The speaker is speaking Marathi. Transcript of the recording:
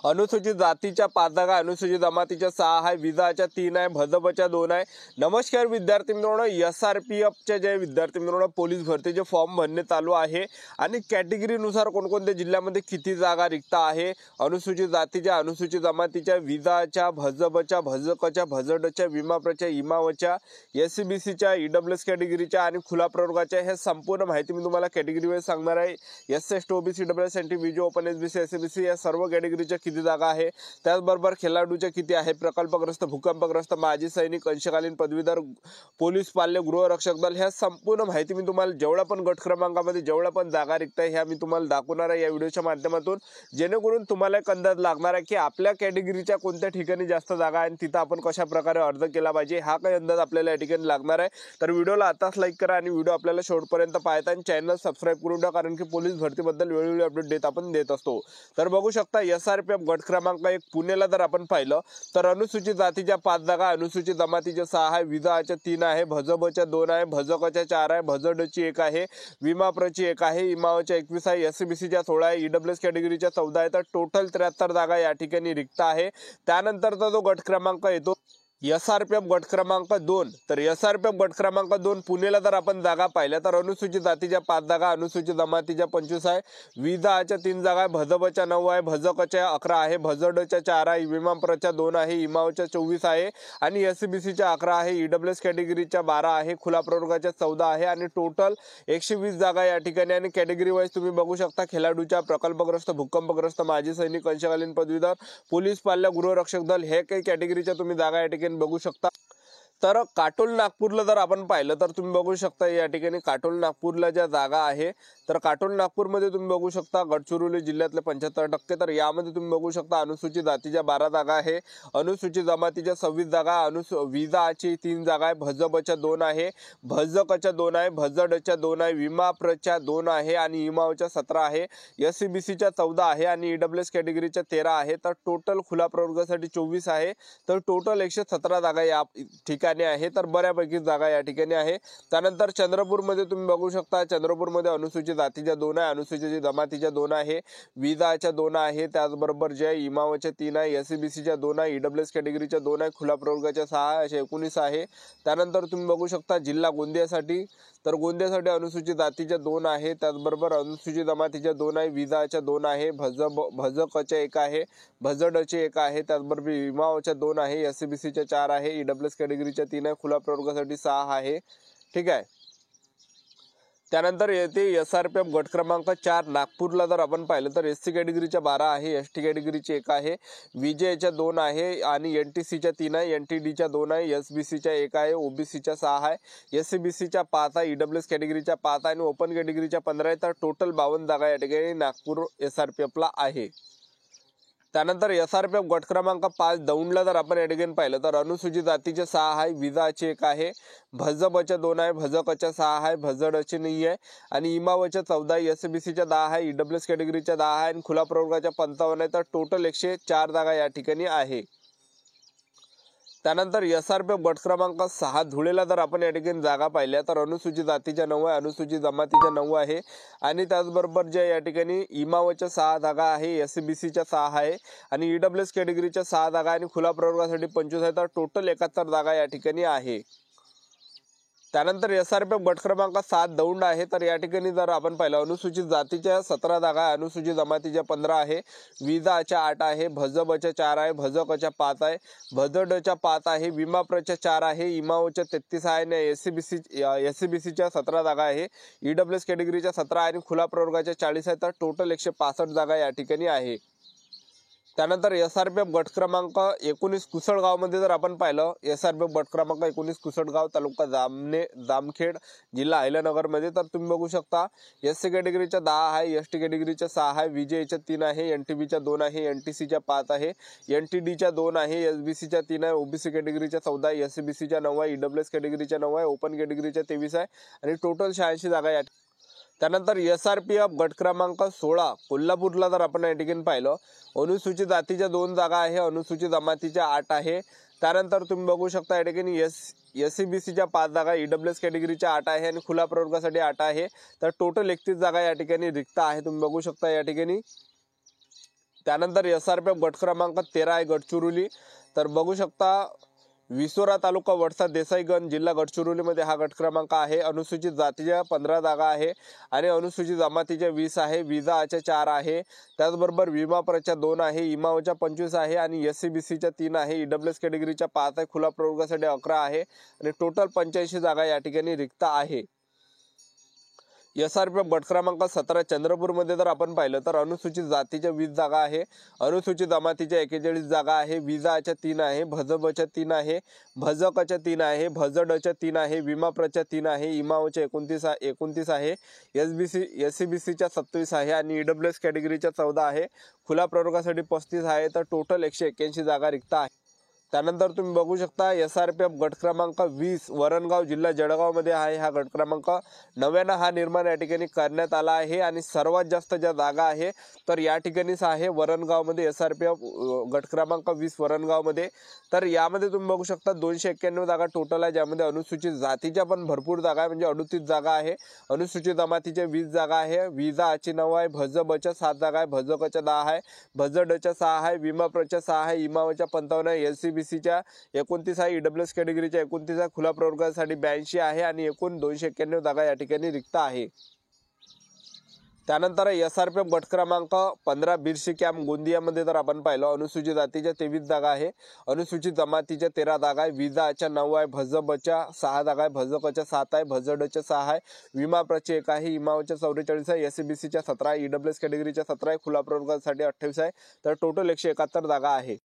अनुसूचित जातीच्या 5 जागा, अनुसूचित जमातीच्या 6 आहे, विधाच्या 3 आहे, भाजपच्या 2 आहे। नमस्कार विद्यार्थी मित्रांनो, SRPFच्या जे विद्यार्थी मित्रांनो पोलीस भरतीचे फॉर्म भरणे चालू आहे आणि कॅटेगरीनुसार कोणकोणत्या जिल्ह्यामध्ये किती जागा रिक्त आहे, अनुसूचित जातीच्या, अनुसूचित जमातीच्या, विधाच्या, भाजपच्या, भजकच्या, भजडच्या, विमाप्रच्या, इमावच्या, SCBCच्या, EWS कॅटेगरीच्या आणि खुला प्रवर्गाच्या हे संपूर्ण माहिती मी तुम्हाला कॅटेगरी वाईज सांगणार आहे। SC OBC EWS NT VJ open SBC SCBC या सर्व कॅटेगरीच्या किती जागा आहे, त्याचबरोबर खेळाडूच्या किती आहे, प्रकल्पग्रस्त, भूकंपग्रस्त, माजी सैनिक, अंशकालीन पदवीधर, पोलीस पाल्य, गृहरक्षक दल ह्या संपूर्ण माहिती मी तुम्हाला जेवढा पण गट क्रमांकामध्ये जेवढा पण जागा रिक्त आहे ह्या मी तुम्हाला दाखवणार आहे या व्हिडिओच्या माध्यमातून, जेणेकरून तुम्हाला एक अंदाज लागणार आहे की आपल्या कॅटेगरीच्या कोणत्या ठिकाणी जास्त जागा आहे आणि तिथं आपण कशा प्रकारे अर्ज केला पाहिजे हा काही अंदाज आपल्याला या ठिकाणी लागणार आहे। तर व्हिडिओला आताच लाईक करा आणि व्हिडिओ आपल्याला शेवटपर्यंत पाहता आणि चॅनल सबस्क्राइब करून ठेवा, कारण की पोलीस भरतीबद्दल वेळोवेळी अपडेट आपण देत असतो। तर बघू शकता SRPF गट क्रमांक 1 पुणेला जर आपण पाहिलं तर अनुसूचित जातीच्या 5 जागा, अनुसूचित जमातीच्या 6 आहे, विधाच्या 3 आहे, भाजपच्या 2 आहे, भजकच्या 4 आहे, भजडची 1 आहे, विमाप्रची 1 आहे, इमावच्या 21 आहे, SCBCच्या 16 आहे, EWS कॅटेगरीच्या 14 आहे। तर टोटल 73 जागा या ठिकाणी रिक्त आहे। त्यानंतरचा जो गट क्रमांक येतो SRPF गट क्रमांक 2, तर SRPF गट क्रमांक 2 पुणेला जर आपण जागा पाहिल्या तर अनुसूचित जातीच्या 5 जागा, अनुसूचित जमातीच्या 25 आहे, विधाच्या 3 जागा आहे, भाजपच्या 9 आहे, भजकच्या 11 आहे, भजडच्या 4 आहे, विमाप्रच्या 2 आहे, इमावच्या 24 आहे आणि SCBCच्या 11 आहे, EWS कॅटेगरीच्या 12 आहे, खुला प्रवर्गाच्या 14 आहे आणि टोटल 120 जागा या ठिकाणी। आणि कॅटेगरी वाईज तुम्ही बघू शकता खेळाडूच्या, प्रकल्पग्रस्त, भूकंपग्रस्त, माजी सैनिक, अंशकालीन पदवीधर, पोलीस पाल्य, गृहरक्षक दल हे काही कॅटेगरीच्या तुम्ही जागा या ठिकाणी बघू शकता। तर काटोल नागपूरला जर आपण पाहिलं तर तुम्ही बघू शकता या ठिकाणी काटोल नागपूरला ज्या जागा आहे तर काटोल नागपूरमध्ये तुम्ही बघू शकता गडचिरोली जिल्ह्यातले 75%, तर यामध्ये तुम्ही बघू शकता अनुसूचित जातीच्या 12 जागा आहे, अनुसूचित जमातीच्या 26 जागा, विधाची 3 जागा आहे, भाजपच्या 2 आहे, भजकच्या 2 आहे, भजडच्या 2 आहे, विमाप्रच्या 2 आहे आणि इमावच्या 17 आहे, SCBCच्या 14 आहे आणि EWS कॅटेगरीच्या 13 आहे। तर टोटल खुला प्रवर्गासाठी 24 आहे। तर टोटल 117 जागा या ठिकाणी आहे। तर बऱ्यापैकी जागा या ठिकाणी आहे। त्यानंतर चंद्रपूरमध्ये तुम्ही बघू शकता चंद्रपूरमध्ये अनुसूचित जातीच्या 2 आहे, अनुसूचित जमातीच्या 2 आहे, विधाच्या 2 आहे, त्याचबरोबर जे इमावच्या 3 आहे, SCBCच्या 2 आहे, EWS कॅटेगरीच्या 2 आहे, खुला प्रवर्गाच्या 6 आहे, असे 19 आहे। त्यानंतर तुम्ही बघू शकता जिल्हा गोंदियासाठी, तर गोंदियासाठी अनुसूचित जातीच्या 2 आहे, त्याचबरोबर अनुसूचित जमातीच्या 2 आहे, विधाच्या 2 आहे, भजकच्या 1 आहे, भजडची 1 आहे, त्याचबरोबर इमावच्या 2 आहे, SCBCच्या 4 आहे, EWS कॅटेगरीच्या 3 आहे, खुला प्रवर्गासाठी 6 आहे। ठीक आहे। त्यानंतर येते SRPF गट क्रमांक 4 नागपूरला जर आपण पाहिलं तर SC कॅटेगरीच्या 12 आहे, ST कॅटेगरीची 1 आहे, VJच्या 2 आहे आणि NTCच्या 3 आहे, NTDच्या 2 आहे, SBCच्या 1 आहे, OBCच्या 6 आहे, SCBCच्या 5 आहे, EWS कॅटेगरीच्या 5 आहे आणि ओपन कॅटेगरीच्या 15 आहे। तर टोटल 52 जागा या ठिकाणी नागपूर SRPFला आहे। त्यानंतर SRPF गट क्रमांक 5 दौंडला जर आपण या ठिकाणी पाहिलं तर अनुसूचित जातीचे 6 आहे, विधाचे 1 आहे, भाजपच्या 2 आहे, भजकच्या 6 आहे, भजडची नाही आहे आणि इमावच्या 14 आहे, SCBCच्या 10 आहे, EWS कॅटेगरीच्या 10 आहे आणि खुला प्रवर्गाच्या 55 आहे। तर टोटल 104 जागा या ठिकाणी आहे। त्यानंतर SRPF गट क्रमांक 6 धुळेला जर आपण या ठिकाणी जागा पाहिल्या तर अनुसूचित जातीच्या 9 आहे, अनुसूचित जमातीच्या 9 आहे आणि त्याचबरोबर जे या ठिकाणी इमावच्या 6 जागा आहे, SCBCच्या 6 आहे आणि EWS कॅटेगरीच्या 6 जागा आणि खुला प्रवर्गासाठी 25 आहे। तर टोटल 71 जागा या ठिकाणी आहे। त्यानंतर SRPF गट क्रमांक 7 दौंड आहे, तर या ठिकाणी जर आपण पाहिलं अनुसूचित जातीच्या 17 जागा आहे, अनुसूचित जमातीच्या 15 आहे, विधाच्या 8 आहे, भजबच्या 4 आहे, भजकच्या 5 आहे, भजडच्या 5 आहे, विमाप्रच्या 4 आहे, इमावच्या 33 आहे आणि SCBCच्या 17 जागा आहे, EWS कॅटेगरीच्या 17 आणि खुला प्रवर्गाच्या 40 आहे। तर टोटल 165 जागा या ठिकाणी आहे। त्यानंतर SRPF गट क्रमांक 19 कुसळगावमध्ये जर आपण पाहिलं SRPF गट क्रमांक 19 कुसळगाव तालुका जामखेड जिल्हा अहिल्यानगरमध्ये, तर तुम्ही बघू शकता SC कॅटेगरीच्या 10 आहे, ST कॅटेगरीच्या 6 आहे, VJच्या 3 आहे, NTBच्या 2 आहे, NTCच्या 5 आहे, NTDच्या 2 आहे, SBCच्या 3 आहे, OBC कॅटेगरीच्या 14 आहे, SCBCच्या 9 आहे, EWS कॅटेगरीच्या 9 आहे, ओपन कॅटेगरीच्या 23 आहे आणि टोटल 86 जागा या। त्यानंतर SRPF गट क्रमांक 16 कोल्हापूरला जर आपण या ठिकाणी पाहिलं अनुसूचित जातीच्या 2 जागा आहे, अनुसूचित जमातीच्या 8 आहे। त्यानंतर तुम्ही बघू शकता या ठिकाणी SCBCच्या 5 जागा, EWS कॅटेगरीच्या 8 आहे आणि खुला प्रवर्गासाठी 8 आहे। तर टोटल 31 जागा या ठिकाणी रिक्त आहे, तुम्ही बघू शकता या ठिकाणी। त्यानंतर SRPF गट क्रमांक 13 आहे गडचिरोली। तर बघू शकता विसोरा तालुका वडसा देसाईगंज जिल्हा गडचिरोलीमध्ये हा गट क्रमांक आहे। अनुसूचित जातीच्या 15 जागा आहे आणि अनुसूचित जमातीच्या 20 आहे। विजाच्या 4 आहे, त्याचबरोबर विमाप्रच्या 2 आहे, इमावच्या 25 आहे आणि SCBCच्या 3 आहे, EWS कॅटेगरीच्या 5 आहे, खुला प्रवर्गासाठी 11 आहे आणि टोटल 85 जागा या ठिकाणी रिक्त आहे। SRPF गट क्रमांक 17 चंद्रपूरमध्ये जर आपण पाहिलं तर अनुसूचित जातीच्या 20 जागा आहे, अनुसूचित जमातीच्या 41 जागा आहे, विजाच्या 3 आहे, भजबच्या 3 आहे, भजकच्या 3 आहे, भजडच्या 3 आहे, विमाप्रच्या 3 आहे, इमावच्या 29 आहे, SCBCच्या 27 आहे आणि EWS कॅटेगरीच्या 14 आहे, खुला प्रवर्गासाठी 35 आहे। तर टोटल 181 जागा रिक्त आहे। त्यानंतर तुम्ही बघू शकता SRPF गट क्रमांक 20 वरणगाव जिल्हा जळगाव मध्ये आहे हा गट क्रमांक। नव्यानं हा निर्माण या ठिकाणी करण्यात आला आहे आणि सर्वात जास्त ज्या जागा आहे तर या ठिकाणीच आहे वरणगाव मध्ये। SRPF गट क्रमांक 20 वरणगाव मध्ये। तर यामध्ये तुम्ही बघू शकता 291 जागा टोटल आहे, ज्यामध्ये अनुसूचित जातीच्या पण भरपूर जागा आहे, म्हणजे 38 जागा आहे, अनुसूचित जमातीच्या 20 जागा आहे, विजाची 9 आहे, भजबच्या 7 जागा आहे, भजकच्या 10 आहे, भजडच्या 6 आहे, विमाप्रच्या 6 आहे, इमावच्या 55 आहे, SCBCच्या 29 आहे, EWS कॅटेगरीच्या 29 आहे, खुला प्रवर्गासाठी 82 आहे आणि एकूण 291 जागा या ठिकाणी रिक्त आहे। त्यानंतर SRPF गट क्रमांक 15 बिरशी कॅम्प गोंदियामध्ये जर आपण पाहिलं अनुसूचित जातीच्या 23 जागा आहे, अनुसूचित जमातीच्या 13 जागा आहे, विजाच्या 9 आहे, भजबच्या 6 जागा आहे, भजकच्या 7 आहे, भजडच्या 6 आहे, विमाप्रची 1 आहे, इमावच्या 44 आहे, SCBCच्या 17 आहे, EWS कॅटेगरीच्या 17 आहे, खुला प्रवर्गासाठी 28 आहे। तर टोटल 171 जागा आहे।